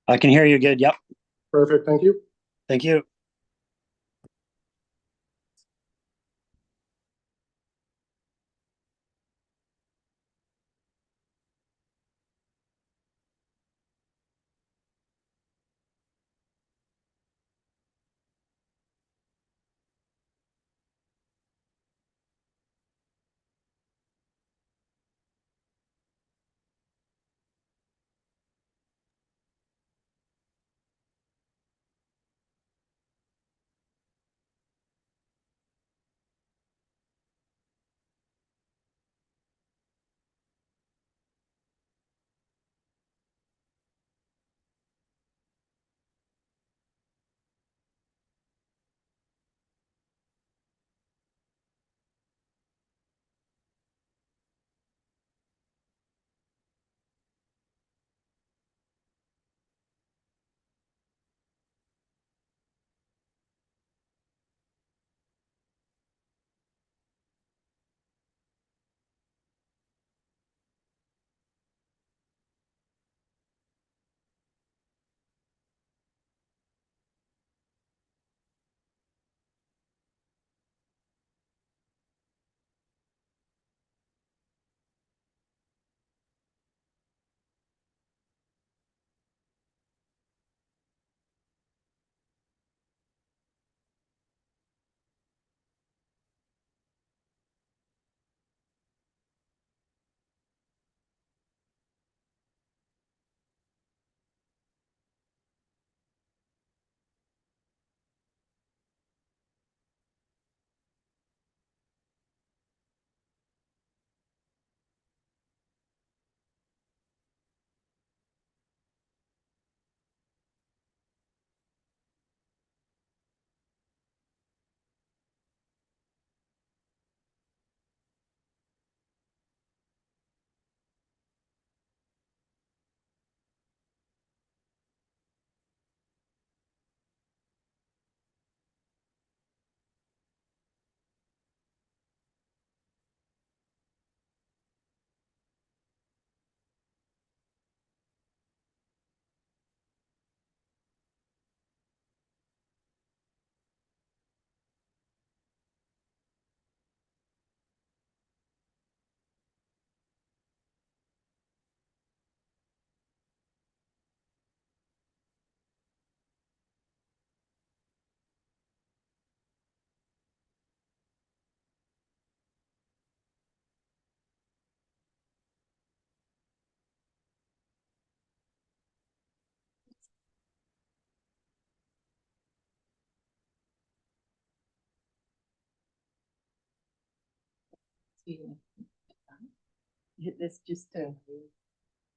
I can hear you good. Yep. Perfect, thank you. Thank you. Hit this just to.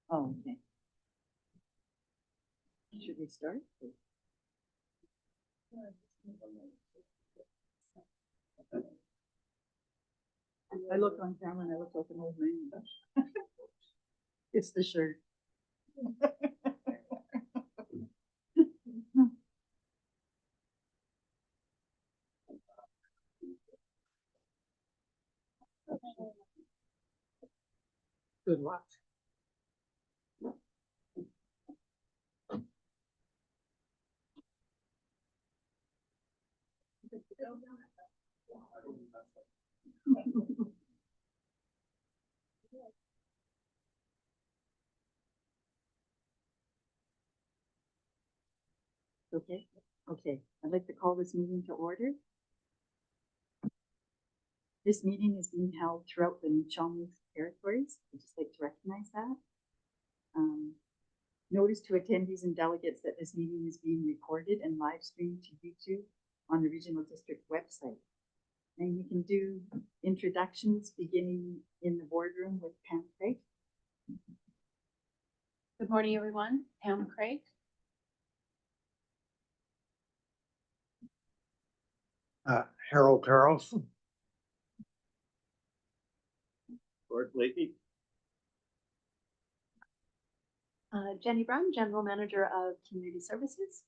Oh, okay. Should we start? I look on camera and I look like an old man. It's the shirt. Good luck. Okay, okay. I'd like to call this meeting to order. This meeting is being held throughout the Nuu-chah-nulth territories. I'd just like to recognize that. Notice to attendees and delegates that this meeting is being recorded and live streamed to YouTube on the Regional District website. And you can do introductions beginning in the boardroom with Pam Craig. Good morning, everyone. Pam Craig. Harold Carlson. Gord Blakey. Jenny Brown, General Manager of Community Services.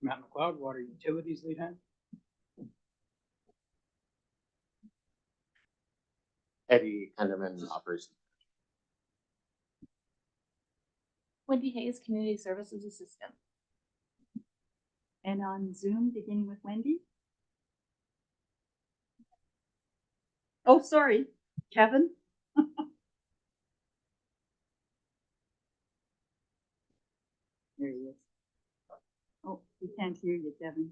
Matt McLeod, Water Utilities Lead Hand. Eddie Enderman, Operations. Wendy Hayes, Community Services Assistant. And on Zoom, beginning with Wendy. Oh, sorry, Kevin. There he is. Oh, we can't hear you, Kevin.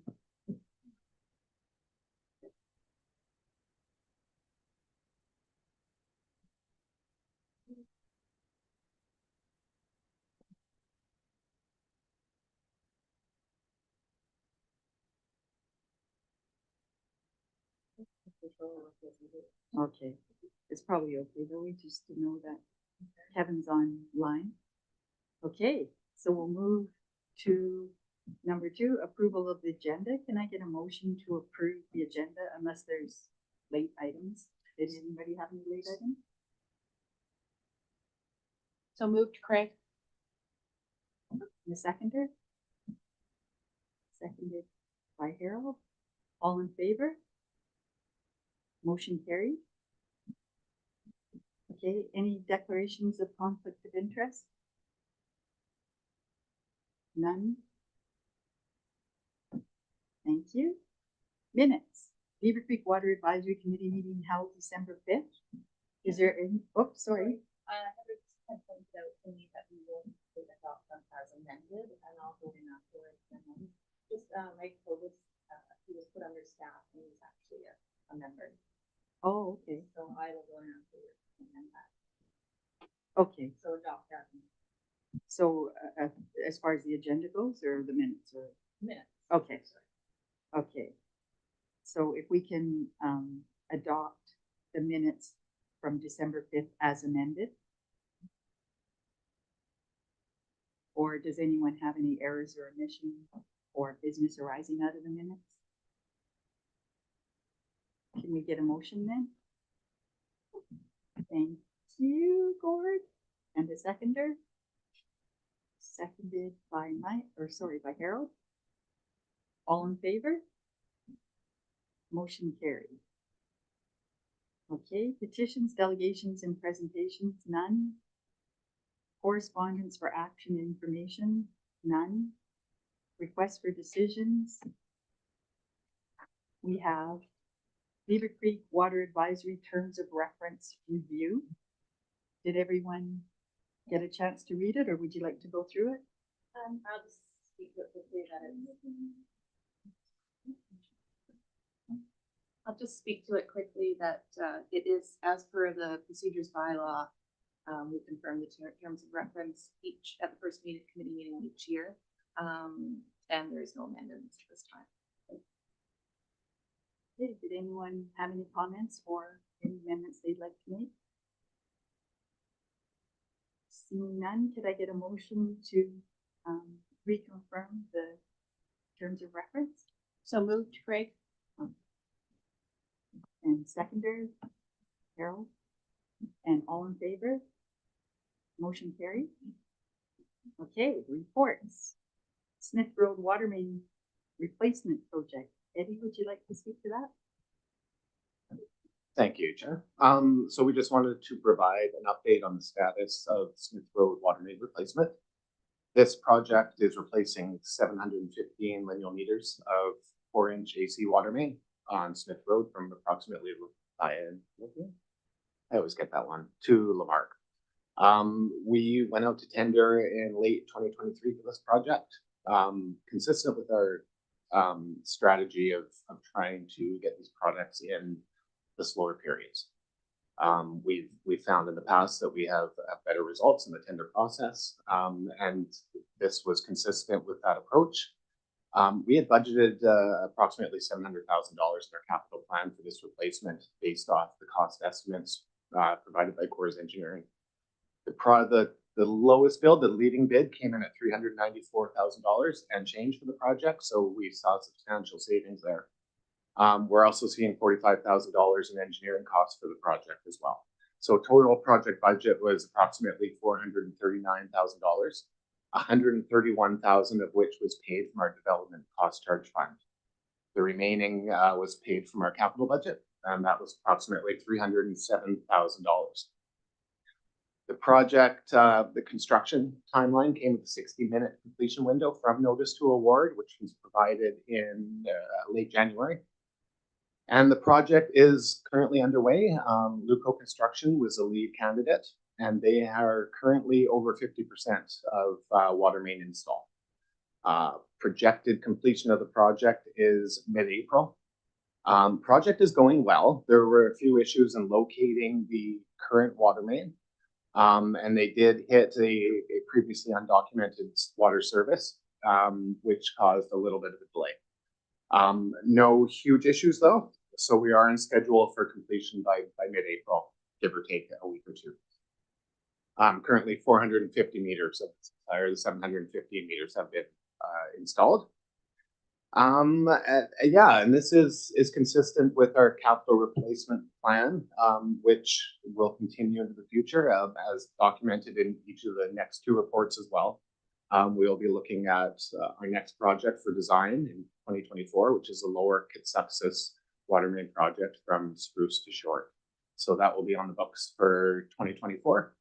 Okay, it's probably okay though, just to know that Kevin's online. Okay, so we'll move to number 2, approval of the agenda. Can I get a motion to approve the agenda unless there's late items? Did anybody have any late items? So moved, Craig. The seconder? Seconded by Harold. All in favor? Motion carried. Okay, any declarations of conflict of interest? None? Thank you. Minutes. Beaver Creek Water Advisory Committee meeting held December 5th. Is there any, oops, sorry. Heather had pointed out to me that we will adopt them as amended, and I'll go in afterwards. And then just Mike Clovis, he was put under staff, and he's actually a member. Oh, okay. So I will go in afterwards and then that. Okay, So adopt that so as far as the agenda goes, or the minutes, or minutes. okay, okay. So if we can adopt the minutes from December 5th as amended, or does anyone have any errors or omissions or business arising out of the minutes? Can we get a motion then? Thank you, Gord. And a seconder? Seconded by by Harold. All in favor? Motion carried. Okay, petitions, delegations, and presentations, none. Correspondence for action and information, none. Requests for decisions. We have Beaver Creek Water Advisory Terms of Reference Review. Did everyone get a chance to read it, or would you like to go through it? I'll just speak real quickly that I'll just speak to it quickly that it is as per the procedures bylaw. We confirm the terms of reference at the first committee meeting each year. And there is no amendments at this time. Okay, did anyone have any comments or any amendments they'd like to make? Seeing none, could I get a motion to reconfirm the terms of reference? So moved, Craig. And seconder, Harold. And all in favor? Motion carried. Okay, reports. Smith Road Water Main Replacement Project. Eddie, would you like to speak to that? Thank you, Chair. So we just wanted to provide an update on the status of Smith Road water main replacement. This project is replacing 715 lineal meters of 4-inch AC water main on Smith Road from approximately, I always get that one, to Lamarck. We went out to tender in late 2023 for this project, consistent with our strategy of trying to get these products in the slower periods. We've found in the past that we have better results in the tender process, and this was consistent with that approach. We had budgeted approximately $700,000 in our capital plan for this replacement based off the cost estimates provided by Coors Engineering. The lowest bid, the leading bid, came in at $394,000 and change for the project, so we saw substantial savings there. We're also seeing $45,000 in engineering costs for the project as well. So total project budget was approximately $439,000, $131,000 of which was paid from our development cost charge fund. The remaining was paid from our capital budget, and that was approximately $307,000. The project, the construction timeline came with a 60-minute completion window from notice to award, which was provided in late January. And the project is currently underway. Luco Construction was a lead candidate, and they are currently over 50% of water main install. Projected completion of the project is mid-April. Project is going well. There were a few issues in locating the current water main. And they did hit a previously undocumented water service, which caused a little bit of a delay. No huge issues though, so we are on schedule for completion by mid-April, give or take a week or two. Currently 450 meters of the 715 meters have been installed. Yeah, and this is consistent with our capital replacement plan, which will continue into the future, as documented in each of the next two reports as well. We'll be looking at our next project for design in 2024, which is a lower Kitsuxis water main project from Spruce to Short. So that will be on the books for 2024.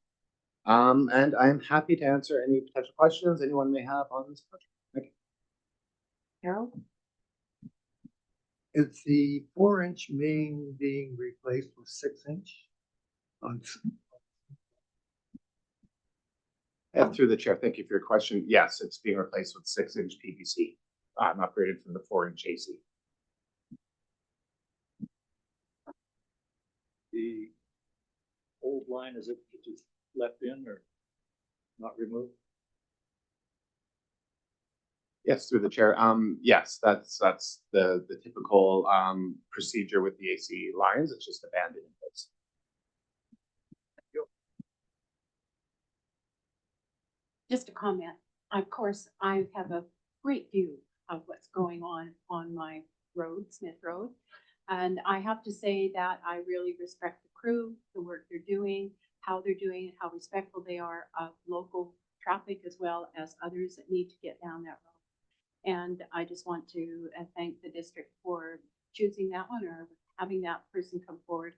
And I'm happy to answer any potential questions anyone may have on this project. Thank you. Harold? Is the 4-inch main being replaced with 6-inch? Through the chair, thank you for your question. Yes, it's being replaced with 6-inch PVC, upgraded from the 4-inch AC. The old line, is it just left in or not removed? Yes, through the chair. Yes, that's the typical procedure with the AC lines. It's just abandoned in place. Just a comment. Of course, I have a great view of what's going on my road, Smith Road. And I have to say that I really respect the crew, the work they're doing, how they're doing it, how respectful they are of local traffic as well as others that need to get down that road. And I just want to thank the district for choosing that one or having that person come forward.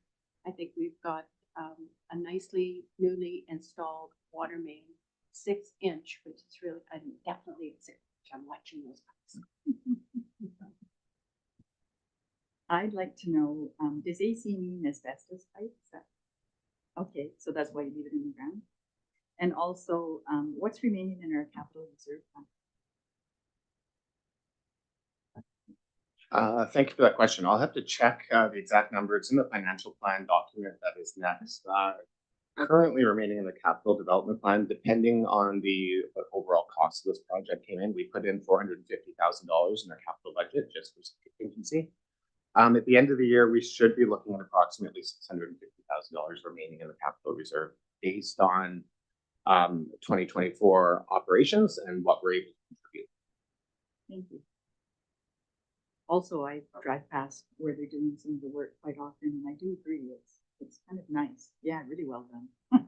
I think we've got a nicely newly installed water main, 6-inch, which is really, definitely a 6-inch. I'm watching those pipes. I'd like to know, does AC mean asbestos pipes? Okay, so that's why you leave it in the ground. And also, what's remaining in our capital reserve fund? Thank you for that question. I'll have to check the exact number. It's in the financial plan document that is next. Currently remaining in the capital development plan, depending on the overall cost of this project came in, we put in $450,000 in our capital budget just for contingency. At the end of the year, we should be looking at approximately $650,000 remaining in the capital reserve based on 2024 operations and what we're able to contribute. Thank you. Also, I drive past where they're doing some of the work quite often, and I do agree, it's kind of nice. Yeah, really well done.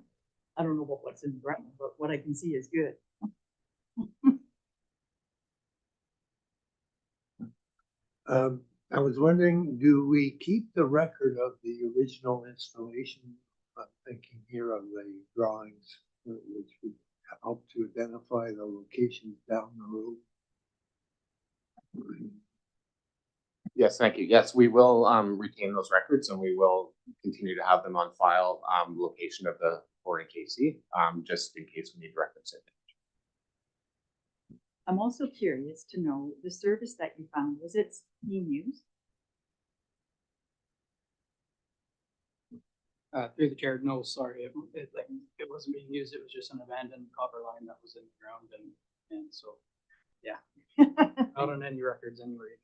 I don't know what's in the ground, but what I can see is good. I was wondering, do we keep the record of the original installation? I'm thinking here of the drawings, which would help to identify the locations down the road. Yes, thank you. Yes, we will retain those records and we will continue to have them on file, location of the 4-inch AC, just in case we need to reference it. I'm also curious to know the service that you found, was it being used? Through the chair, no, sorry, it wasn't being used. It was just an abandoned copper line that was in the ground, and so yeah, not on any records anyway.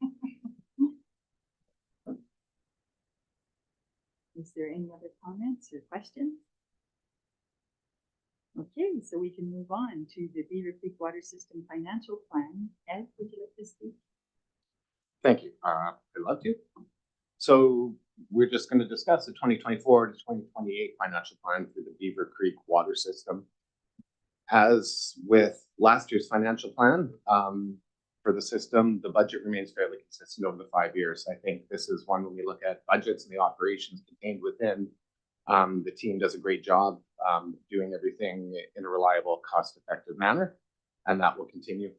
Is there any other comments or questions? Okay, so we can move on to the Beaver Creek Water System Financial Plan. Ed, would you like to speak? Thank you. I'd love to. So we're just going to discuss the 2024 to 2028 financial plan for the Beaver Creek Water System. As with last year's financial plan, for the system, the budget remains fairly consistent over the 5 years. I think this is one when we look at budgets and the operations contained within, the team does a great job doing everything in a reliable, cost-effective manner, and that will continue.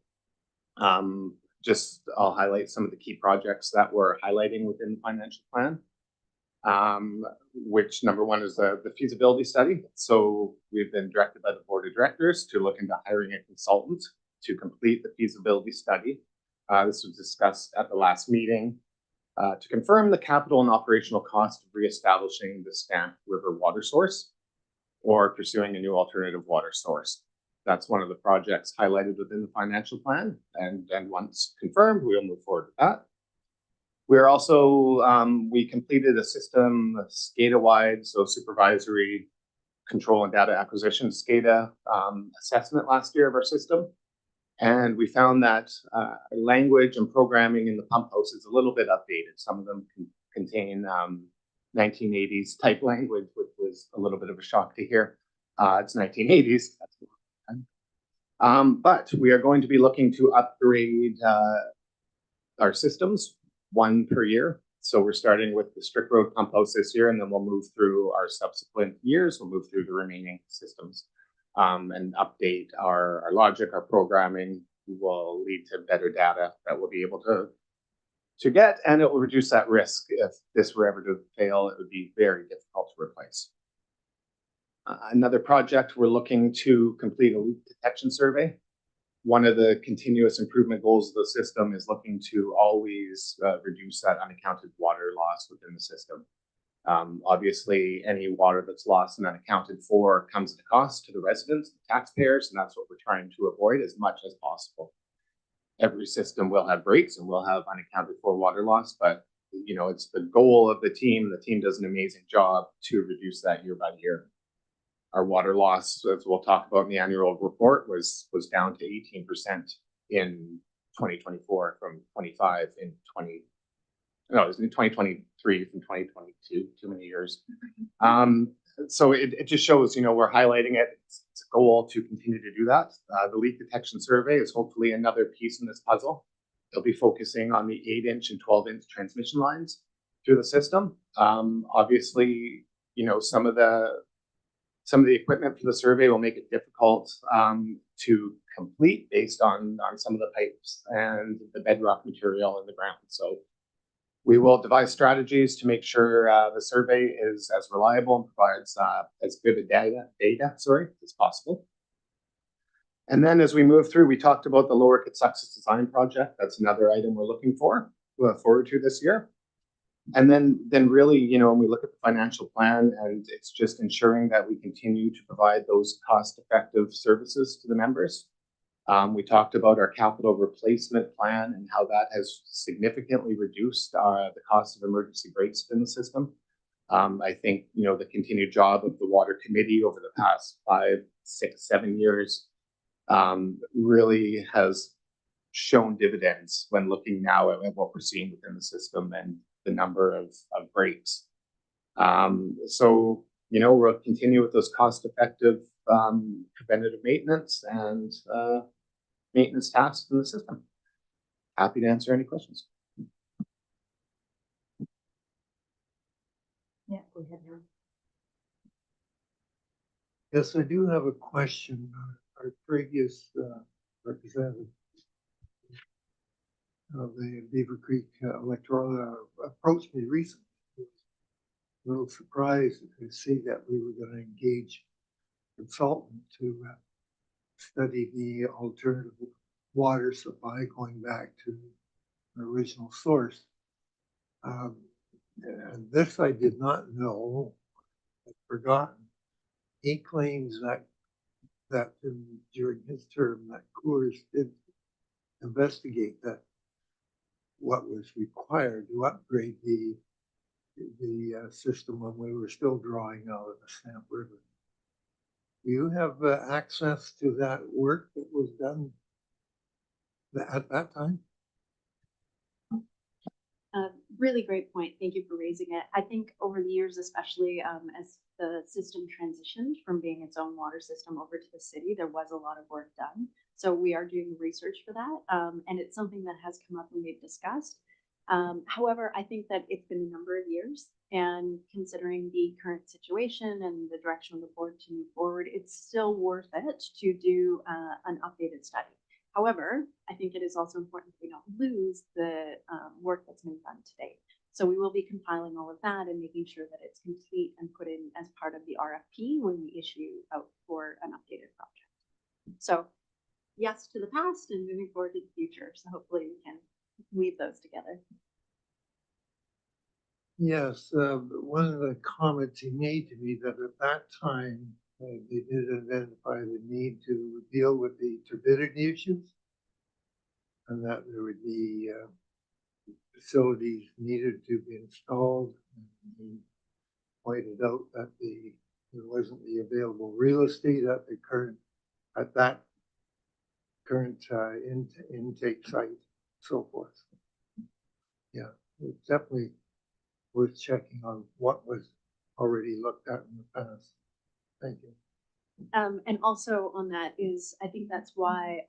Just I'll highlight some of the key projects that we're highlighting within the financial plan. Which number one is the feasibility study. So we've been directed by the board of directors to look into hiring a consultant to complete the feasibility study. This was discussed at the last meeting to confirm the capital and operational cost of reestablishing the Stamp River water source or pursuing a new alternative water source. That's one of the projects highlighted within the financial plan, and once confirmed, we'll move forward with that. We're also, we completed a system, SCADA-wide, so supervisory control and data acquisition, SCADA assessment last year of our system. And we found that language and programming in the pump house is a little bit updated. Some of them contain 1980s type language, which was a little bit of a shock to hear. It's 1980s. That's but we are going to be looking to upgrade our systems, one per year. So we're starting with the Strict Road pump house this year, and then we'll move through our subsequent years. We'll move through the remaining systems and update our logic, our programming will lead to better data that we'll be able to get, and it will reduce that risk. If this were ever to fail, it would be very difficult to replace. Another project, we're looking to complete a leak detection survey. One of the continuous improvement goals of the system is looking to always reduce that unaccounted water loss within the system. Obviously, any water that's lost and unaccounted for comes at a cost to the residents, the taxpayers, and that's what we're trying to avoid as much as possible. Every system will have breaks and will have unaccounted for water loss, but you know, it's the goal of the team. The team does an amazing job to reduce that year by year. Our water loss, as we'll talk about in the annual report, was down to 18% in 2024 from 25 in 2023 from 2022, too many years. So it just shows, you know, we're highlighting it. It's a goal to continue to do that. The leak detection survey is hopefully another piece in this puzzle. They'll be focusing on the 8-inch and 12-inch transmission lines through the system. Obviously, you know, some of the equipment for the survey will make it difficult to complete based on some of the pipes and the bedrock material in the ground. So we will devise strategies to make sure the survey is as reliable and provides as good a data as possible. And then as we move through, we talked about the Lower Kitsuxis design project. That's another item we're looking forward to this year. And then really, you know, when we look at the financial plan, and it's just ensuring that we continue to provide those cost-effective services to the members. We talked about our capital replacement plan and how that has significantly reduced the cost of emergency brakes in the system. I think, you know, the continued job of the water committee over the past 5, 6, 7 years really has shown dividends when looking now at what we're seeing within the system and the number of breaks. So, you know, we'll continue with those cost-effective preventative maintenance and maintenance tasks in the system. Happy to answer any questions. Yeah, go ahead, Aaron. Yes, I do have a question. Our previous representative of the Beaver Creek electoral approached me recently. I was a little surprised to see that we were going to engage a consultant to study the alternative water supply going back to the original source. And this I did not know, I'd forgotten. He claims that during his term, that Coors did investigate that what was required to upgrade the system when we were still drawing out of the Stamp River. Do you have access to that work that was done at that time? Really great point. Thank you for raising it. I think over the years, especially as the system transitioned from being its own water system over to the city, there was a lot of work done. So we are doing research for that. And it's something that has come up and we've discussed. However, I think that it's been a number of years And considering the current situation and the direction of the board to move forward, it's still worth it to do an updated study. However, I think it is also important that we don't lose the work that's been done today. So we will be compiling all of that and making sure that it's complete and put in as part of the RFP when we issue out for an updated project. So yes to the past and moving forward to the future. So hopefully we can weave those together. Yes, one of the comments he made to me that at that time, they did identify the need to deal with the turbidity issues. And that there would be facilities needed to be installed. And he pointed out that there wasn't the available real estate at that current intake site, so forth. Yeah, it's definitely worth checking on what was already looked at in the past. Thank you. And also on that is, I think that's why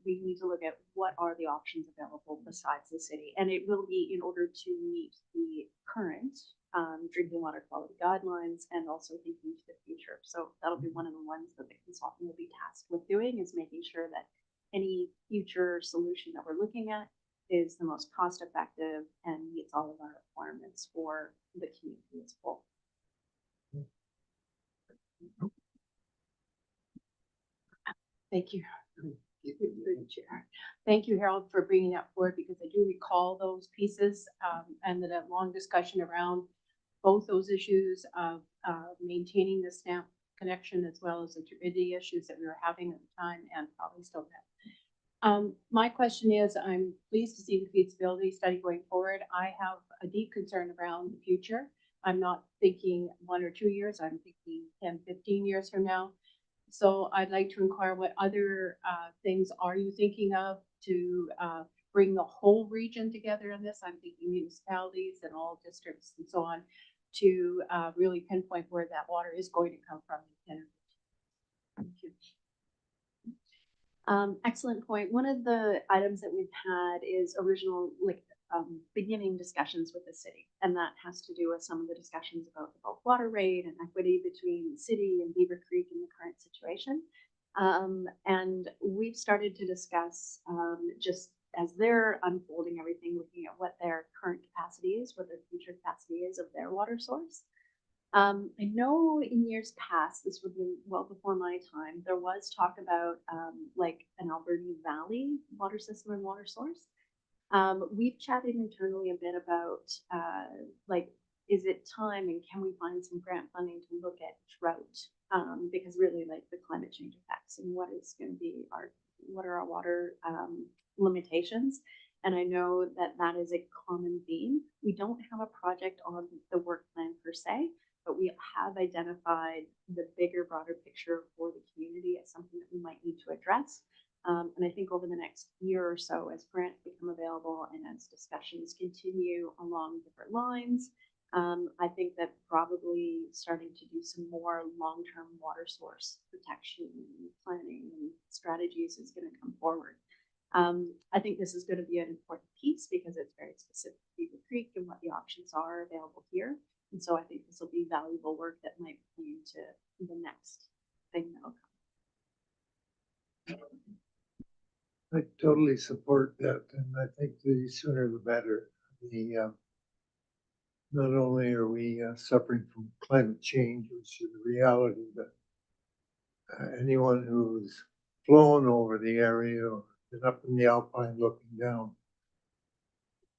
we need to look at what are the options available besides the city. And it will be in order to meet the current drinking water quality guidelines and also thinking to the future. So that'll be one of the ones that the consultant will be tasked with doing, is making sure that any future solution that we're looking at is the most cost effective and meets all of our requirements for the community as a whole. Thank you. Thank you, Harold, for bringing that forward, because I do recall those pieces and that a long discussion around both those issues of maintaining the stamp connection as well as the turbidity issues that we were having at the time and probably still have. My question is, I'm pleased to see the feasibility study going forward. I have a deep concern around the future. I'm not thinking 1 or 2 years, I'm thinking 10, 15 years from now. So I'd like to inquire, what other things are you thinking of to bring the whole region together in this? I'm thinking municipalities and all districts and so on, to really pinpoint where that water is going to come from. Thank you. Excellent point. One of the items that we've had is beginning discussions with the city, and that has to do with some of the discussions about the bulk water rate and equity between the city and Beaver Creek in the current situation. And we've started to discuss just as they're unfolding everything, looking at what their current capacity is, what their future capacity is of their water source. I know in years past, this would be well before my time, there was talk about like an Alberta Valley water system and water source. We've chatted internally a bit about is it time and can we find some grant funding to look at drought? Because really, like, the climate change effects and what is going to be what are our water limitations. And I know that that is a common theme. We don't have a project on the work plan per se, but we have identified the bigger, broader picture for the community as something that we might need to address. And I think over the next year or so, as grants become available and as discussions continue along different lines, I think that probably starting to do some more long-term water source protection and planning and strategies is going to come forward. I think this is going to be an important piece because it's very specific to Beaver Creek and what the options are available here. And so I think this will be valuable work that might play into the next thing that'll come. I totally support that, and I think the sooner the better. Not only are we suffering from climate change, which is a reality, but anyone who's flown over the area or been up in the Alpine looking down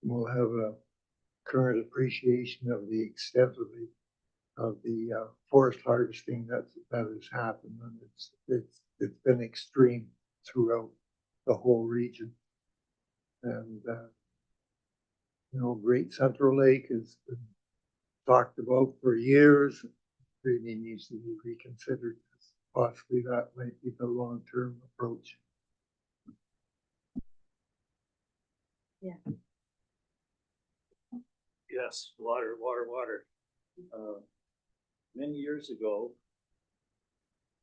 will have a current appreciation of the extent of the forest harvesting that has happened, and it's been extreme throughout the whole region. And Great Central Lake has been talked about for years. Really needs to be reconsidered. Possibly that might be the long-term approach. Yeah. Yes, water. Many years ago,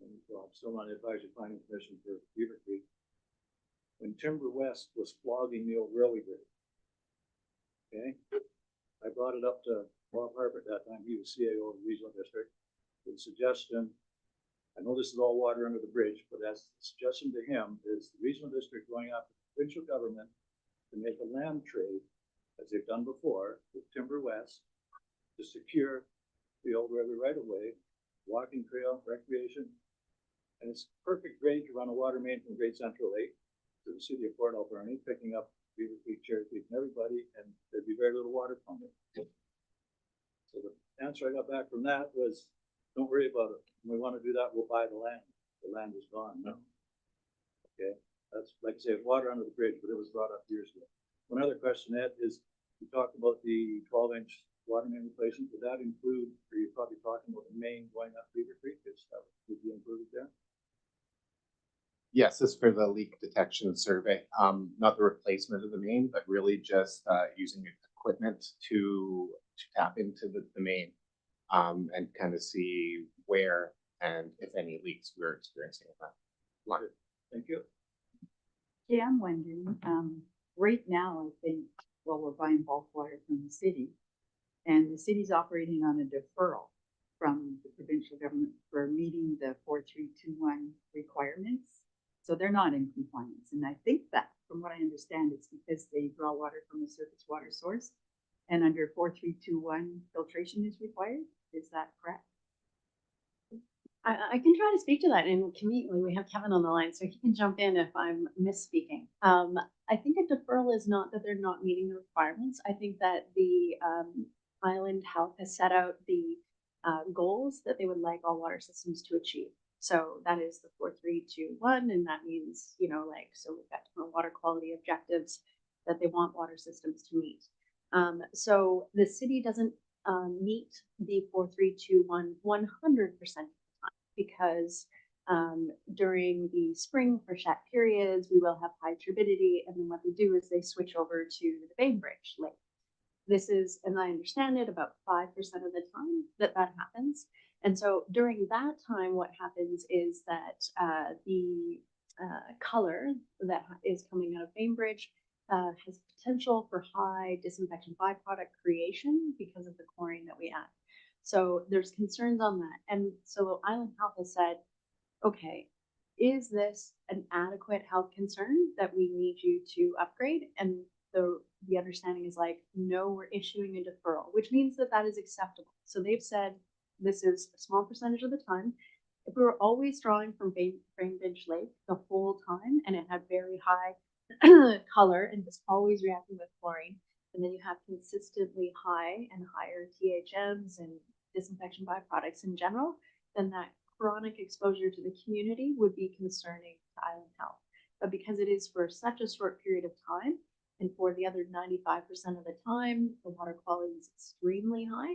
I'm still on the advisory planning commission for Beaver Creek, when Timber West was flogging the old railway bridge. Okay, I brought it up to Bob Harper at that time, he was CAO of the regional district, with a suggestion. I know this is all water under the bridge, but as the suggestion to him is the regional district going after the provincial government to make a land trade, as they've done before, with Timber West, to secure the old river right of way, walking trail, recreation. And it's perfect grade to run a water main from Great Central Lake to the city of Port Alberni, picking up Beaver Creek, Cherry Creek, and everybody, and there'd be very little water pumping. So the answer I got back from that was, don't worry about it. When we want to do that, we'll buy the land. The land is gone now. Okay, that's like I say, water under the bridge, but it was brought up years ago. One other question, Ed, is you talked about the 12-inch water main replacement. Would that include, or you're probably talking about the main going up Beaver Creek? Is that would be included there? Yes, this is for the leak detection survey, not the replacement of the main, but really just using equipment to tap into the main and kind of see where and if any leaks we're experiencing at that line. Thank you. Yeah, I'm wondering, right now, I think, well, we're buying bulk water from the city, and the city's operating on a deferral from the provincial government for meeting the 4321 requirements. So they're not in compliance. And I think that, from what I understand, it's because they draw water from a surface water source, and under 4321, filtration is required. Is that correct? I can try to speak to that, and conveniently we have Kevin on the line, so he can jump in if I'm misspeaking. I think a deferral is not that they're not meeting the requirements. I think that the Island Health has set out the goals that they would like all water systems to achieve. So that is the 4321, and that means, you know, like, so we've got different water quality objectives that they want water systems to meet. So the city doesn't meet the 4321 100% of the time, because during the spring freshet periods, we will have high turbidity, and then what they do is they switch over to the Bainbridge Lake. This is, and I understand it, about 5% of the time that happens. And so during that time, what happens is that the color that is coming out of Bainbridge has potential for high disinfection byproduct creation because of the chlorine that we add. So there's concerns on that. And so Island Health has said, okay, is this an adequate health concern that we need you to upgrade? And the understanding is like, no, we're issuing a deferral, which means that that is acceptable. So they've said, this is a small percentage of the time. If we were always drawing from Bainbridge Lake the whole time, and it had very high color and was always reacting with chlorine, and then you have consistently high and higher THMs and disinfection byproducts in general, then that chronic exposure to the community would be concerning to Island Health. But because it is for such a short period of time, and for the other 95% of the time, the water quality is extremely high,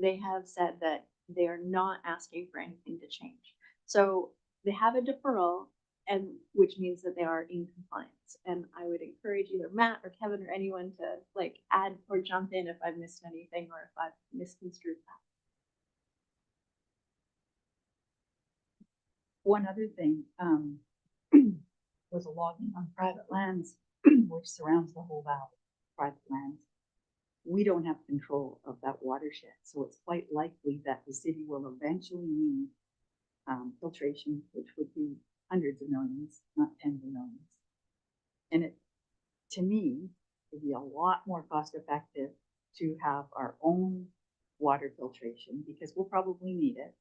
they have said that they are not asking for anything to change. So they have a deferral, and which means that they are in compliance. And I would encourage either Matt or Kevin or anyone to like add or jump in if I've missed anything or if I've misconstrued that. One other thing was a logging on private lands, which surrounds the whole valley, private lands. We don't have control of that watershed, so it's quite likely that the city will eventually need filtration, which would be hundreds of millions, not tens of millions. And it, to me, would be a lot more cost effective to have our own water filtration, because we'll probably need it,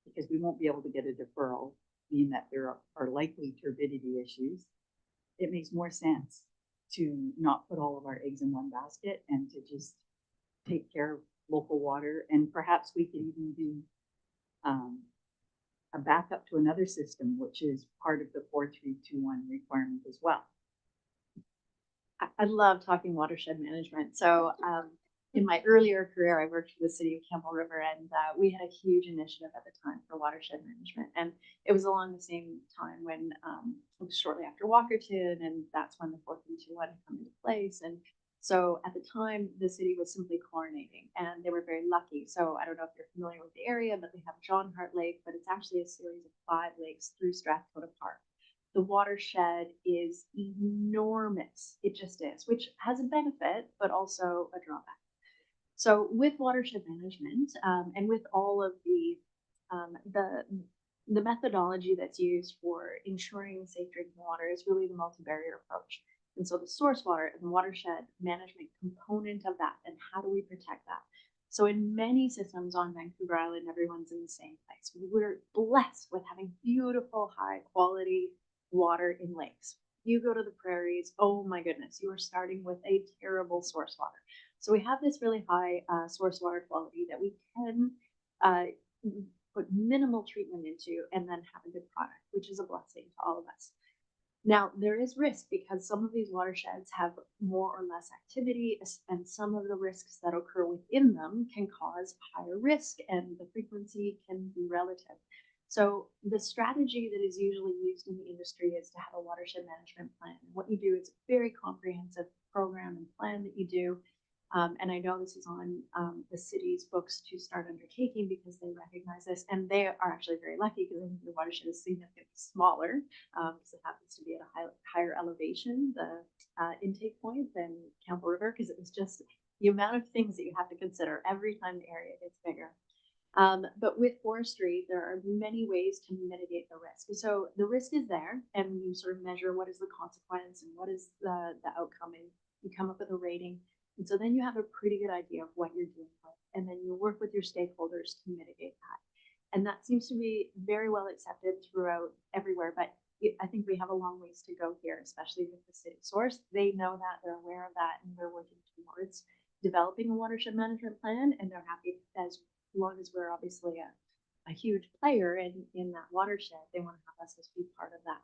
because we won't be able to get a deferral, being that there are likely turbidity issues. It makes more sense to not put all of our eggs in one basket and to just take care of local water. And perhaps we could even do a backup to another system, which is part of the 4321 requirement as well. I love talking watershed management. So in my earlier career, I worked for the city of Campbell River, and we had a huge initiative at the time for watershed management. And it was along the same time when it was shortly after Walkerton, and that's when the 4321 had come into place. And so at the time, the city was simply chlorinating, and they were very lucky. So I don't know if you're familiar with the area, but they have John Hart Lake, but it's actually a series of 5 lakes through Strathcona Park. The watershed is enormous. It just is, which has a benefit, but also a drawback. So with watershed management, and with all of the methodology that's used for ensuring safe drinking water is really the multi-barrier approach. And so the source water and the watershed management component of that, and how do we protect that? So in many systems on Vancouver Island, everyone's in the same place. We're blessed with having beautiful, high quality water in lakes. You go to the prairies, oh my goodness, you are starting with a terrible source water. So we have this really high source water quality that we can put minimal treatment into and then have a good product, which is a blessing to all of us. Now, there is risk because some of these watersheds have more or less activity, and some of the risks that occur within them can cause higher risk, and the frequency can be relative. So the strategy that is usually used in the industry is to have a watershed management plan. And what you do is a very comprehensive program and plan that you do. And I know this is on the city's books to start undertaking because they recognize this, and they are actually very lucky because the watershed is significantly smaller because it happens to be at a higher elevation, the intake point, than Campbell River, because it was just the amount of things that you have to consider every time the area gets bigger. But with forestry, there are many ways to mitigate the risk. So the risk is there, and you sort of measure what is the consequence and what is the outcome, and you come up with a rating. And so then you have a pretty good idea of what you're dealing with, and then you work with your stakeholders to mitigate that. And that seems to be very well accepted throughout everywhere, but I think we have a long ways to go here, especially with the city source. They know that, they're aware of that, and they're working towards developing a watershed management plan, and they're happy as long as we're obviously a huge player in that watershed, they want to have us as be part of that.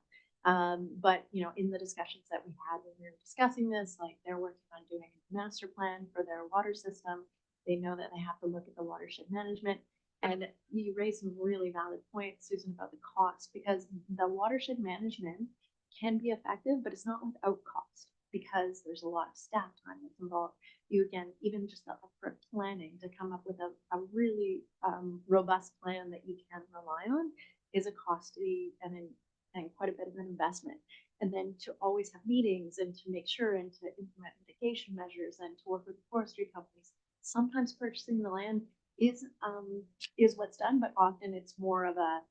But you know, in the discussions that we had when we were discussing this, like they're working on doing a master plan for their water system. They know that they have to look at the watershed management. And you raised some really valid points, Susan, about the cost, because the watershed management can be effective, but it's not without cost because there's a lot of staff time that's involved. You again, even just the upfront planning to come up with a really robust plan that you can rely on is a costly and quite a bit of an investment. And then to always have meetings and to make sure and to implement mitigation measures and to work with forestry companies. Sometimes purchasing the land is what's done, but often it's more of a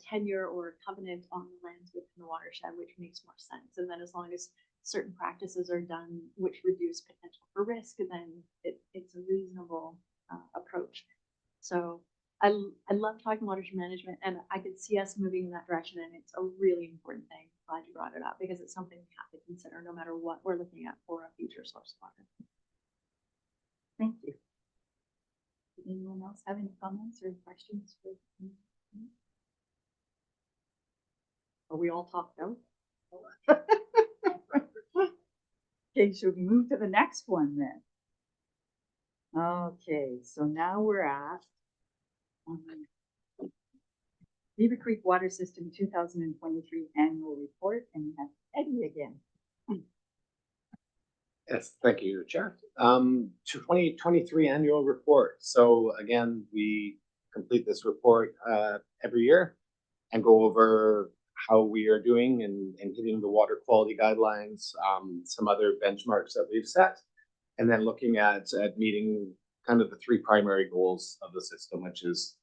tenure or a covenant on the lands within the watershed, which makes more sense. And then as long as certain practices are done which reduce potential for risk, then it's a reasonable approach. So I love talking watershed management, and I could see us moving in that direction, and it's a really important thing. Glad you brought it up because it's something we have to consider no matter what we're looking at for a future source of water. Thank you. Did anyone else have any comments or questions for me? Are we all talked out? Okay, should we move to the next one then? Okay, so now we're at Beaver Creek Water System 2023 Annual Report, and we have Eddie again. Yes, thank you, Chair. 2023 annual report. So again, we complete this report every year and go over how we are doing and hitting the water quality guidelines, some other benchmarks that we've set, and then looking at meeting kind of the three primary goals of the system, which is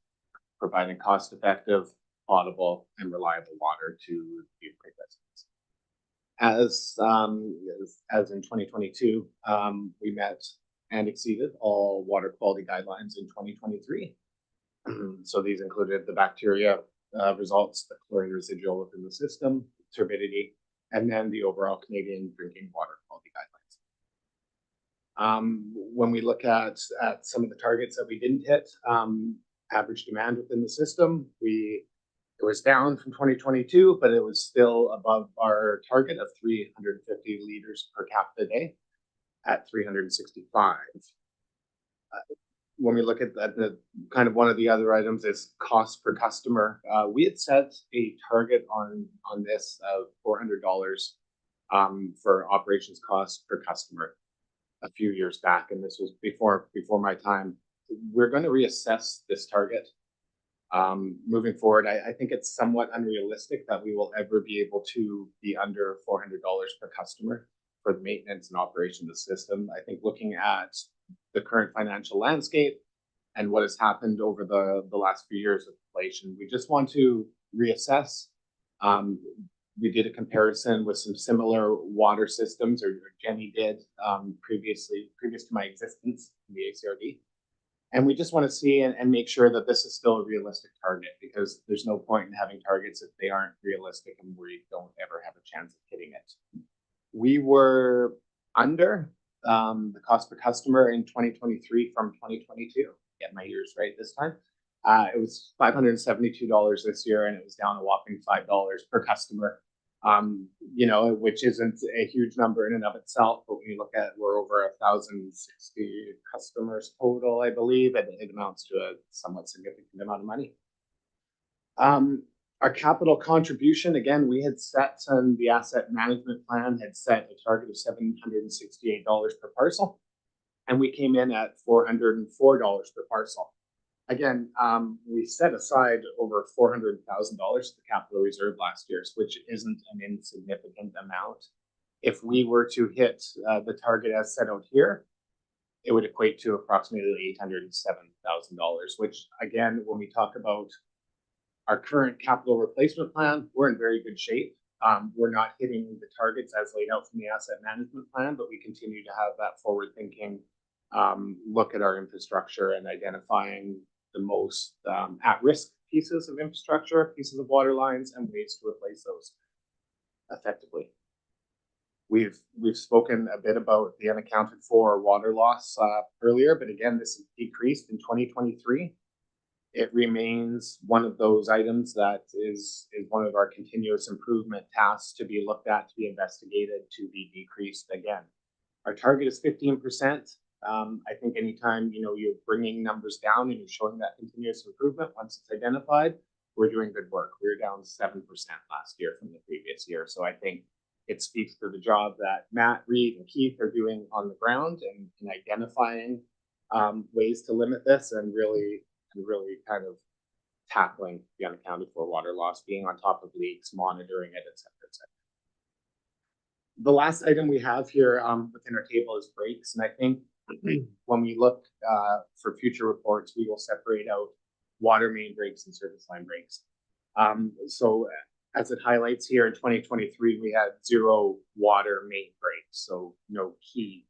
providing cost-effective, potable, and reliable water to Beaver Creek residents. As in 2022, we met and exceeded all water quality guidelines in 2023. So these included the bacteria results, the chlorine residual within the system, turbidity, and then the overall Canadian drinking water quality guidelines. When we look at some of the targets that we didn't hit, average demand within the system, it was down from 2022, but it was still above our target of 350 liters per capita day at 365. When we look at the kind of one of the other items is cost per customer. We had set a target on this of $400 for operations costs per customer a few years back, and this was before my time. We're going to reassess this target. Moving forward, I think it's somewhat unrealistic that we will ever be able to be under $400 per customer for the maintenance and operation of the system. I think looking at the current financial landscape and what has happened over the last few years of inflation. We just want to reassess. We did a comparison with some similar water systems, or Jenny did previous to my existence in the ACRD. And we just want to see and make sure that this is still a realistic target, because there's no point in having targets if they aren't realistic and we don't ever have a chance of hitting it. We were under the cost per customer in 2023 from 2022. Get my years right this time. It was $572 this year, and it was down a whopping $5 per customer. You know, which isn't a huge number in and of itself, but when you look at, we're over 1,060 customers total, I believe, and it amounts to a somewhat significant amount of money. Our capital contribution, again, we had set on the asset management plan, had set a target of $768 per parcel, and we came in at $404 per parcel. Again, we set aside over $400,000 to capital reserve last year, which isn't an insignificant amount. If we were to hit the target as set out here, it would equate to approximately $807,000, which again, when we talk about our current capital replacement plan, we're in very good shape. We're not hitting the targets as laid out from the asset management plan, but we continue to have that forward thinking look at our infrastructure and identifying the most at-risk pieces of infrastructure, pieces of water lines, and ways to replace those effectively. We've spoken a bit about the unaccounted for water loss earlier, but again, this has decreased in 2023. It remains one of those items that is one of our continuous improvement tasks to be looked at, to be investigated, to be decreased again. Our target is 15%. I think anytime, you know, you're bringing numbers down and you're showing that continuous improvement, once it's identified, we're doing good work. We were down 7% last year from the previous year. So I think it speaks to the job that Matt, Reed, and Keith are doing on the ground and identifying ways to limit this and really kind of tackling the unaccounted for water loss, being on top of leaks, monitoring it, et cetera, et cetera. The last item we have here within our table is breaks. And I think when we look for future reports, we will separate out water main breaks and service line breaks. So as it highlights here, in 2023, we had 0 water main breaks, so no key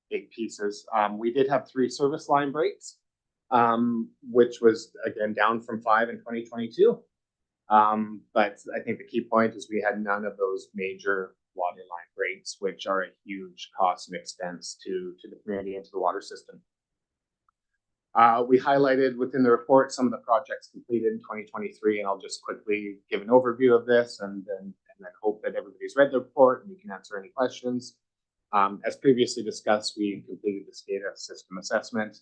big pieces. We did have 3 service line breaks, which was again down from 5 in 2022. But I think the key point is we had none of those major water line breaks, which are a huge cost and expense to the community and to the water system. We highlighted within the report some of the projects completed in 2023, and I'll just quickly give an overview of this, and I hope that everybody's read the report and we can answer any questions. As previously discussed, we completed the SCADA system assessment.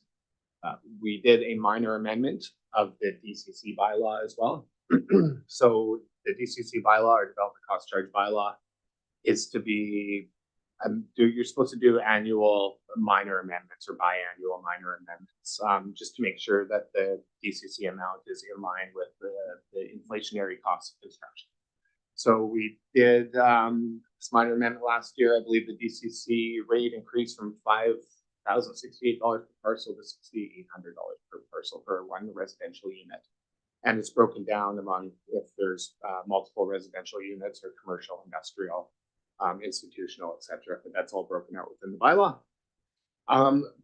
We did a minor amendment of the DCC bylaw as well. So the DCC bylaw, or development cost charge bylaw, is to be you're supposed to do annual minor amendments or biannual minor amendments, just to make sure that the DCC amount is in line with the inflationary cost of construction. So we did this minor amendment last year. I believe the DCC rate increased from $5,068 per parcel to $6,800 per parcel for one residential unit. And it's broken down among if there's multiple residential units or commercial, industrial, institutional, etc. But that's all broken out within the bylaw.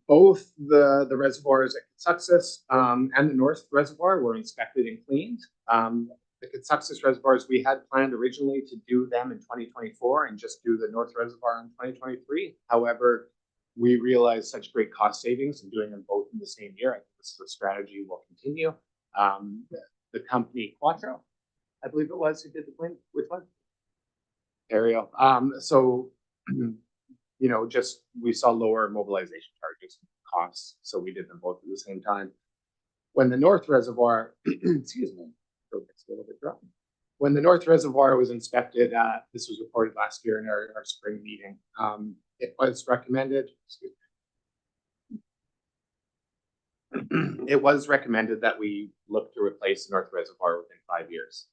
Both the reservoirs at Kitsuxis and the North Reservoir were inspected and cleaned. The Kitsuxis reservoirs, we had planned originally to do them in 2024 and just do the North Reservoir in 2023. However, we realized such great cost savings in doing them both in the same year. I think this is a strategy we'll continue. The company Quattro, I believe it was, who did the clean. Which one? Aerial. So, you know, just we saw lower mobilization charges costs, so we did them both at the same time. When the North Reservoir, excuse me, a little bit dry. When the North Reservoir was inspected, this was reported last year in our spring meeting. It was recommended. It was recommended that we look to replace the North Reservoir within 5 years.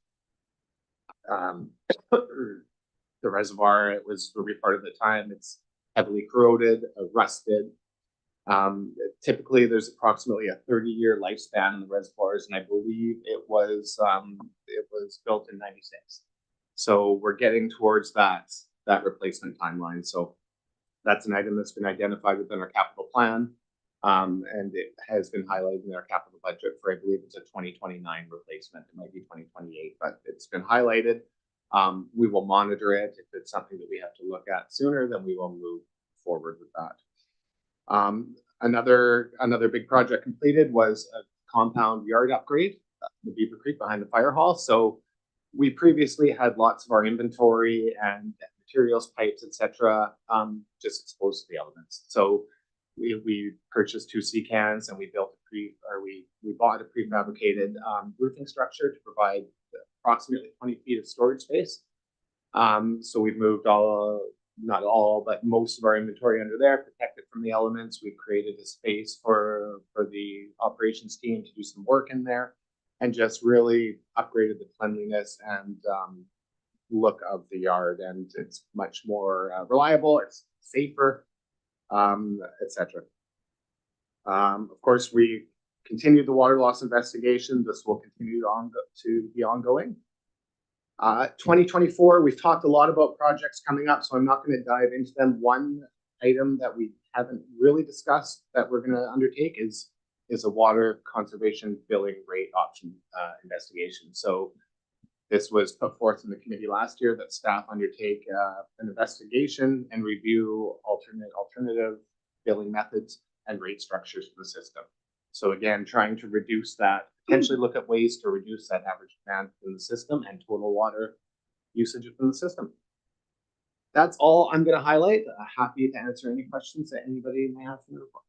The reservoir, it was reported at the time, it's heavily corroded, rusted. Typically, there's approximately a 30-year lifespan in the reservoirs, and I believe it was built in '96. So we're getting towards that replacement timeline. So that's an item that's been identified within our capital plan, and it has been highlighted in our capital budget for, I believe it's a 2029 replacement. It might be 2028, but it's been highlighted. We will monitor it. If it's something that we have to look at sooner, then we will move forward with that. Another big project completed was a compound yard upgrade, the Beaver Creek behind the fire hall. So we previously had lots of our inventory and materials, pipes, etc., just exposed to the elements. So we purchased 2 sea cans and we bought a prefabricated roofing structure to provide approximately 20 feet of storage space. So we've moved not all, but most of our inventory under there, protected from the elements. We've created a space for the operations team to do some work in there, and just really upgraded the cleanliness and look of the yard. And it's much more reliable, it's safer, etc. Of course, we continued the water loss investigation. This will continue to be ongoing. 2024, we've talked a lot about projects coming up, so I'm not going to dive into them. One item that we haven't really discussed that we're going to undertake is a water conservation billing rate option investigation. So this was put forth in the committee last year that staff undertake an investigation and review alternative billing methods and rate structures for the system. So again, trying to reduce that, potentially look at ways to reduce that average demand in the system and total water usage within the system. That's all I'm going to highlight. Happy to answer any questions that anybody may have from the report.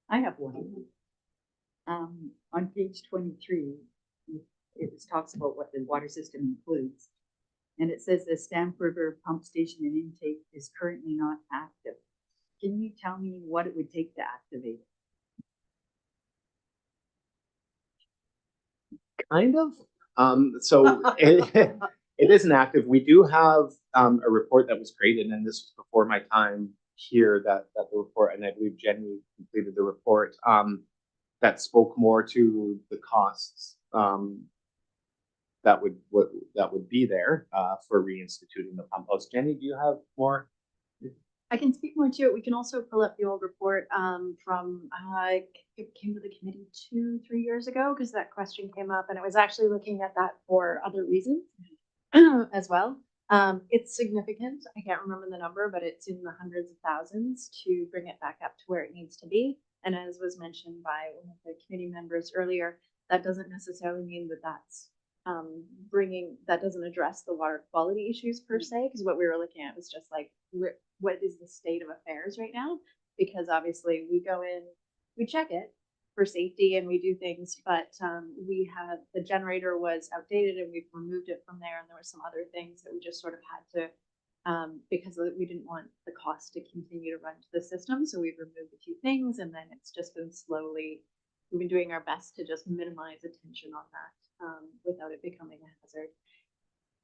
I have one. On page 23, it talks about what the water system includes. And it says the Stamp River pump station and intake is currently not active. Can you tell me what it would take to activate it? Kind of. So it isn't active. We do have a report that was created, and this was before my time here, that the report, and I believe Jenny completed the report, that spoke more to the costs that would be there for reinstituting the pump house. Jenny, do you have more? I can speak more to it. We can also pull up the old report from, it came to the committee 2-3 years ago, because that question came up, and it was actually looking at that for other reasons as well. It's significant. I can't remember the number, but it's in the hundreds of thousands to bring it back up to where it needs to be. And as was mentioned by one of the committee members earlier, that doesn't necessarily mean that that's that doesn't address the water quality issues per se, because what we were looking at was just like, what is the state of affairs right now? Because obviously we go in, we check it for safety and we do things, but we have, the generator was outdated and we've removed it from there, and there were some other things that we just sort of had to, because we didn't want the cost to continue to run to the system, so we've removed a few things, and then it's just been slowly, we've been doing our best to just minimize attention on that without it becoming a hazard.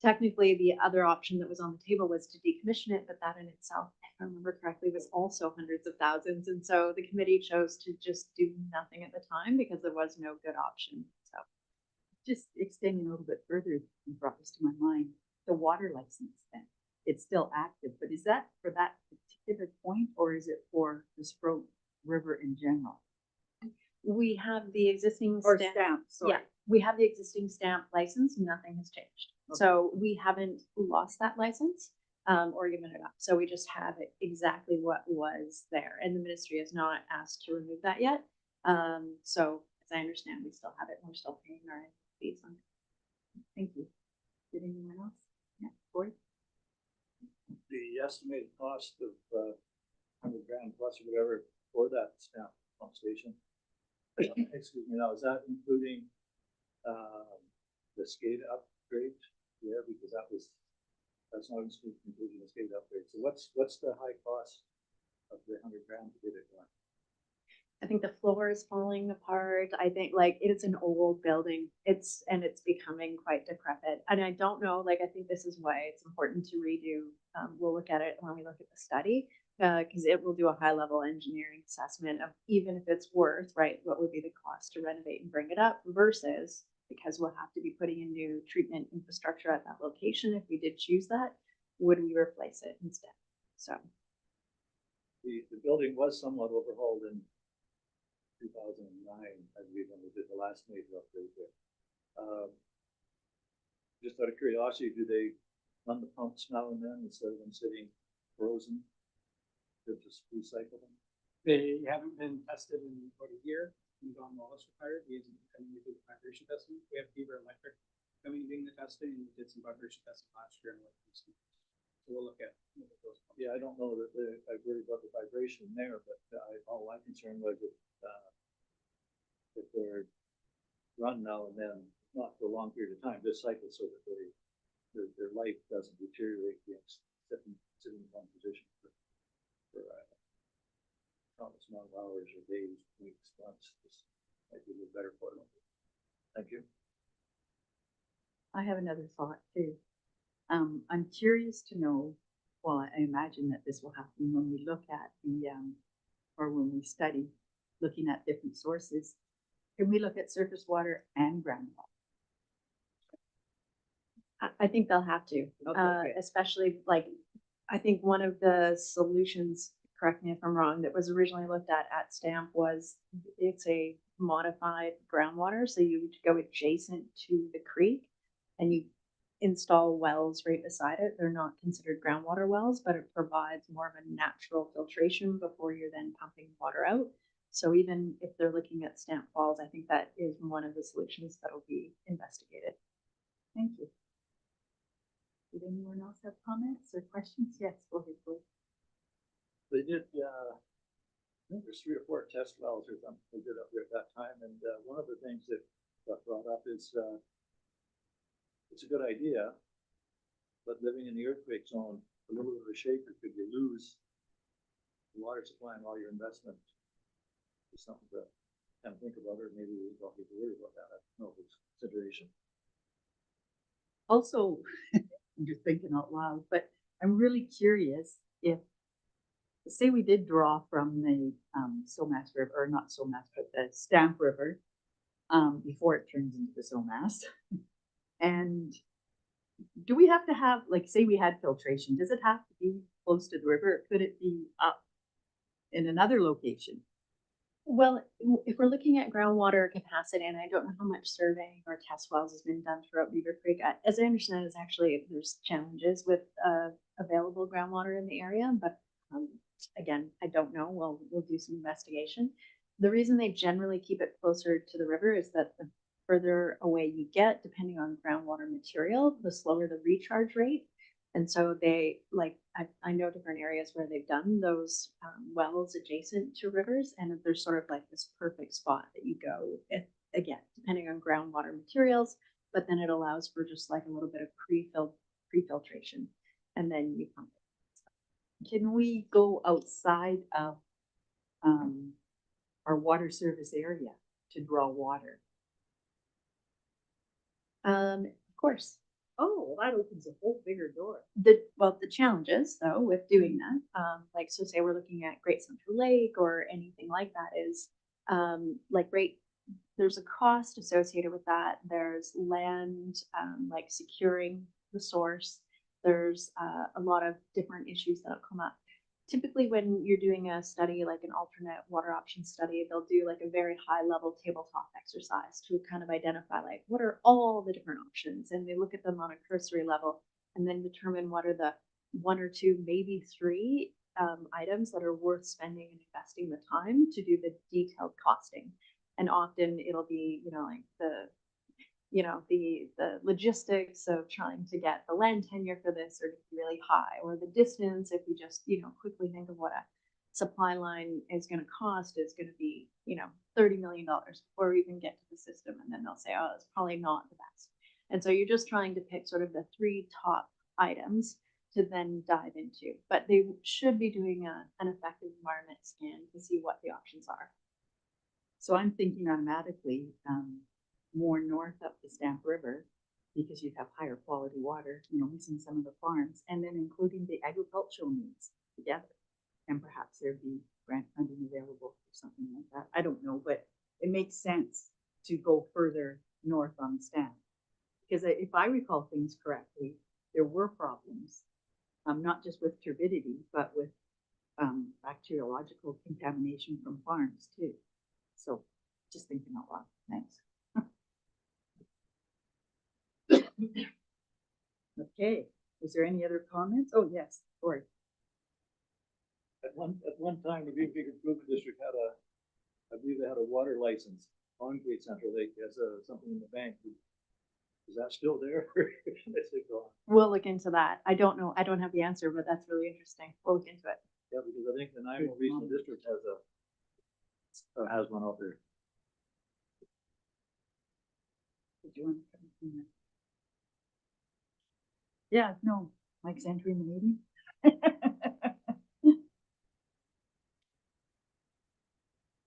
Technically, the other option that was on the table was to decommission it, but that in itself, if I remember correctly, was also hundreds of thousands. And so the committee chose to just do nothing at the time because there was no good option. So Just extending a little bit further, you brought this to my mind, the water license then. It's still active, but is that for that particular point, or is it for the Sproat River in general? We have the existing Or stamp. stamp, sorry. Yeah, we have the existing stamp license. Nothing has changed. Okay. So we haven't lost that license or given it up. So we just have it exactly what was there. And the ministry has not asked to remove that yet. So as I understand, we still have it and we're still paying our fees on it. Thank you. Did anyone else? Yeah, Corey? The estimated cost of $100,000 plus or whatever for that stamp pump station. Excuse me, now is that including the SCADA upgrade? Yeah, because that's not including the SCADA upgrade. So what's the high cost of the $100,000 to get it done? I think the floor is falling apart. I think like it's an old building. It's becoming quite decrepit. And I don't know, like, I think this is why it's important to redo. We'll look at it when we look at the study, because it will do a high level engineering assessment of even if it's worth, right, what would be the cost to renovate and bring it up versus because we'll have to be putting in new treatment infrastructure at that location if we did choose that, would we replace it instead? So The building was somewhat overhauled in 2009, I believe, when we did the last major upgrade there. Just out of curiosity, do they run the pumps now and then instead of them sitting frozen? To just recycle them? They haven't been tested in about a year. When Don Wallace retired, he isn't coming to do the vibration testing. We have Beaver Electric coming and doing the testing, and we did some vibration testing last year. So we'll look at those. Yeah, I don't know that I worry about the vibration there, but all I'm concerned was if they're run now and then, not for a long period of time, this cycle, so that their life doesn't deteriorate against sitting in one position for countless amount of hours or days, weeks, months. This might be a little better for them. Thank you. I have another thought too. I'm curious to know, well, I imagine that this will happen when we look at or when we study, looking at different sources. Can we look at surface water and groundwater? I think they'll have to, Okay. especially like, I think one of the solutions, correct me if I'm wrong, that was originally looked at Stamp was it's a modified groundwater. So you would go adjacent to the creek and you install wells right beside it. They're not considered groundwater wells, but it provides more of a natural filtration before you're then pumping water out. So even if they're looking at Stamp Falls, I think that is one of the solutions that'll be investigated. Thank you. Did anyone else have comments or questions? Yes, go ahead, please. They did, I think there's 3 or 4 test wells or something they did up there at that time. And one of the things that got brought up is it's a good idea, but living in the earthquake zone, a little bit of a shaker, could you lose the water supply and all your investment? It's something to kind of think about, or maybe we don't need to worry about that. I don't know if it's consideration. Also, I'm just thinking out loud, but I'm really curious if, say we did draw from the Somas River, or not Somas, but the Stamp River, before it turns into the Somas. And do we have to have, like, say we had filtration, does it have to be close to the river? Or could it be up in another location? Well, if we're looking at groundwater capacity, and I don't know how much surveying or test wells has been done throughout Beaver Creek, as I understand, is actually there's challenges with available groundwater in the area, but again, I don't know. We'll do some investigation. The reason they generally keep it closer to the river is that the further away you get, depending on groundwater material, the slower the recharge rate. And so they I know different areas where they've done those wells adjacent to rivers, and there's sort of like this perfect spot that you go, again, depending on groundwater materials, but then it allows for just like a little bit of pre-filtration, and then you pump it. Can we go outside of our water service area to draw water? Of course. Oh, that opens a whole bigger door. The challenges though with doing that, like so say we're looking at Great Central Lake or anything like that is there's a cost associated with that. There's land, like securing the source. There's a lot of different issues that'll come up. Typically when you're doing a study, like an alternate water option study, they'll do like a very high level tabletop exercise to kind of identify like what are all the different options, and they look at them on a cursory level and then determine what are the 1 or 2, maybe 3 items that are worth spending and investing the time to do the detailed costing. And often it'll be, like the logistics of trying to get the land tenure for this are really high, or the distance, if you just, quickly think of what a supply line is going to cost, is going to be, $30 million before we even get to the system. And then they'll say, oh, it's probably not the best. And so you're just trying to pick sort of the 3 top items to then dive into, but they should be doing an effective environment scan to see what the options are. So I'm thinking automatically more north up the Stamp River, because you'd have higher quality water, using some of the farms, and then including the agricultural needs together. And perhaps there'd be grant funding available for something like that. I don't know, but it makes sense to go further north on the stand. Because if I recall things correctly, there were problems, not just with turbidity, but with bacteriological contamination from farms too. So just thinking out loud. Thanks. Okay, is there any other comments? Oh, yes, Cory. At one time, the Beaver Improvement District had I believe they had a water license on Great Central Lake as something in the bank. Is that still there? Is it gone? We'll look into that. I don't know. I don't have the answer, but that's really interesting. We'll look into it. Yeah, because I think the Nanaimo Regional District has one out there. Did you want to come in there? Yeah, no, Mike's entering the meeting.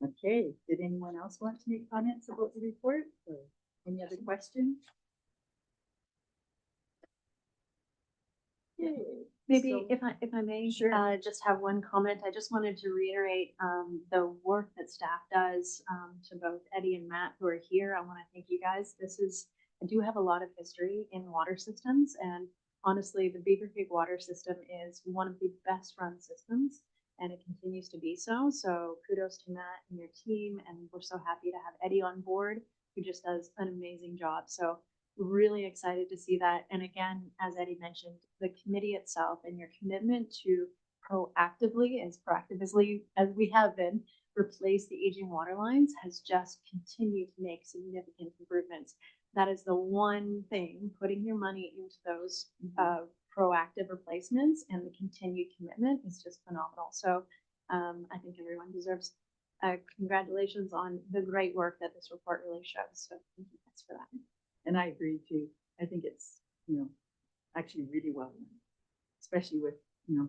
Okay, did anyone else want to make comments about the report or any other questions? Okay, Maybe so- if I may, Sure. just have one comment. I just wanted to reiterate the work that staff does to both Eddie and Matt who are here. I want to thank you guys. I do have a lot of history in water systems, and honestly, the Beaver Creek water system is one of the best run systems, and it continues to be so. So kudos to Matt and your team, and we're so happy to have Eddie on board, who just does an amazing job. So really excited to see that. And again, as Eddie mentioned, the committee itself and your commitment to proactively, as we have been, replace the aging water lines has just continued to make significant improvements. That is the one thing, putting your money into those proactive replacements, and the continued commitment is just phenomenal. So I think everyone deserves congratulations on the great work that this report really shows. So thank you guys for that. And I agree too. I think it's, actually really well done, especially with,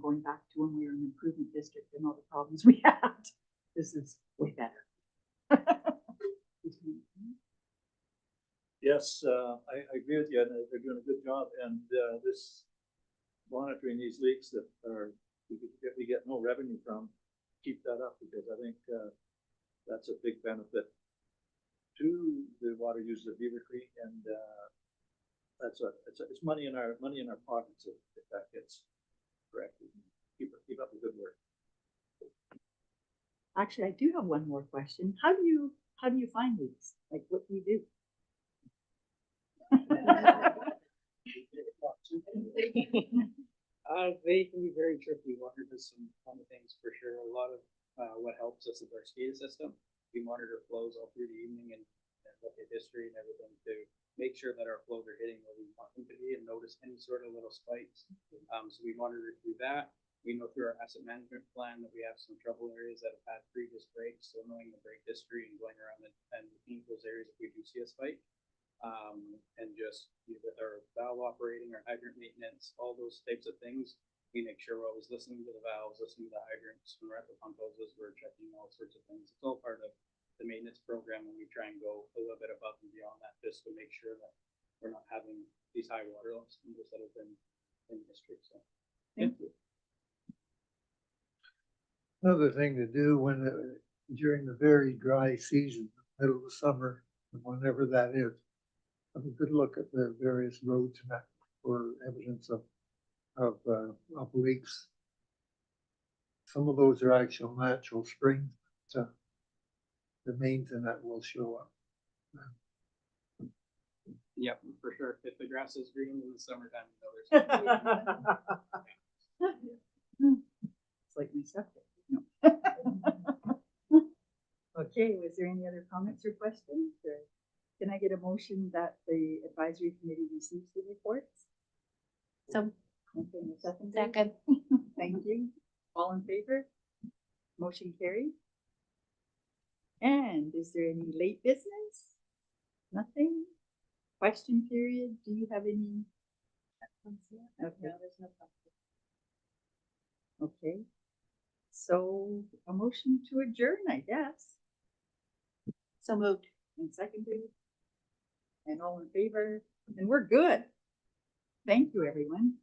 going back to when we were in the improvement district and all the problems we had. This is way better. Yes, I agree with you, and they're doing a good job, and this monitoring these leaks that we get no revenue from, keep that up, because I think that's a big benefit to the water users of Beaver Creek, and it's money in our pockets if that gets corrected. Keep up the good work. Actually, I do have one more question. How do you find leaks? Like, what do you do? They can be very tricky. Water does some fun things for sure. A lot of what helps us is our SCADA system. We monitor flows all through the evening and look at history and everything to make sure that our flows are hitting where we want them to be and notice any sort of little spikes. So we monitor through that. We know through our asset management plan that we have some trouble areas that have had previous breaks. So knowing the break history and going around and looking at those areas if we do see a spike. And just with our valve operating, our hydrant maintenance, all those types of things, we make sure we're always listening to the valves, listening to the hydrants. When we're at the pump hoses, we're checking all sorts of things. It's all part of the maintenance program, and we try and go a little bit above and beyond that just to make sure that we're not having these high water loss numbers that have been in the district. So Thank you. Another thing to do during the very dry season, middle of the summer, whenever that is, have a good look at the various roads and that for evidence of leaks. Some of those are actual natural springs. So the main thing that will show up. yep, for sure. If the grass is green in the summertime, you know there's It's like my septic. No. Okay, was there any other comments or questions? Or can I get a motion that the advisory committee receives the reports? So Okay, and a second. second. Thank you. All in favor? Motion carried. And is there any late business? Nothing? Question period? Do you have any? Okay. there's no question. Okay. So a motion to adjourn, I guess. So moved. And seconded. And all in favor? And we're good. Thank you, everyone.